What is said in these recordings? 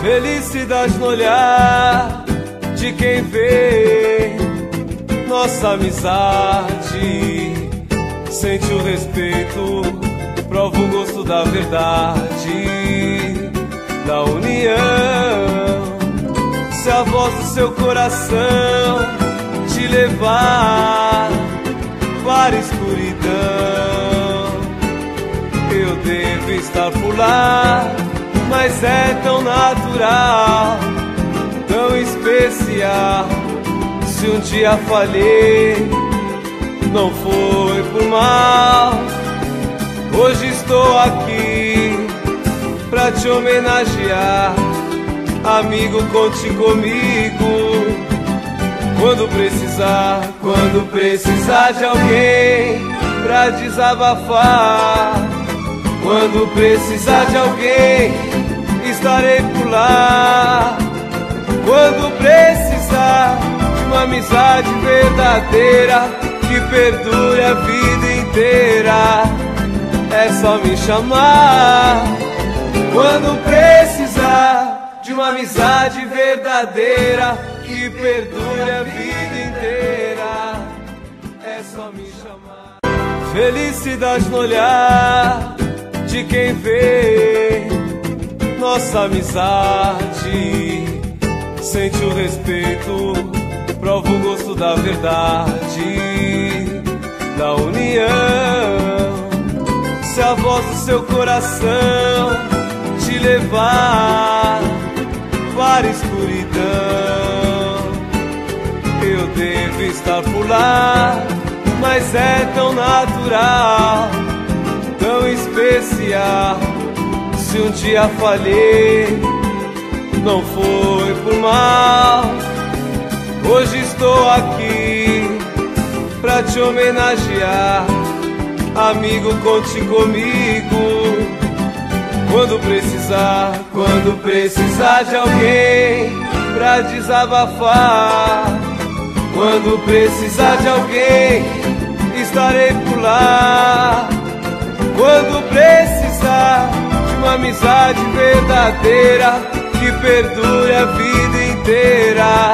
Felicidade no olhar de quem vê nossa amizade, sente o respeito, prova o gosto da verdade, da união. Se a voz do seu coração te levar para a escuridão, eu devo estar por lá. Mas é tão natural, tão especial. Se um dia falhei, não foi por mal. Hoje estou aqui pra te homenagear. Amigo, conte comigo quando precisar de alguém pra desabafar. Quando precisar de alguém, estarei por lá. Quando precisar de uma amizade verdadeira que perdure a vida inteira, é só me chamar. Quando precisar de uma amizade verdadeira que perdure a vida inteira, é só me chamar. Felicidade no olhar de quem vê nossa amizade, sente o respeito, prova o gosto da verdade, da união. Se a voz do seu coração te levar para a escuridão, eu devo estar por lá. Mas é tão natural, tão especial. Se um dia falhei, não foi por mal. Hoje estou aqui pra te homenagear. Amigo, conte comigo quando precisar de alguém pra desabafar. Quando precisar de alguém, estarei por lá. Quando precisar de uma amizade verdadeira que perdure a vida inteira,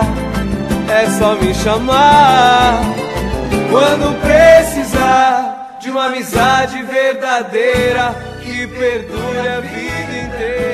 é só me chamar. Quando precisar de uma amizade verdadeira que perdure a vida inteira,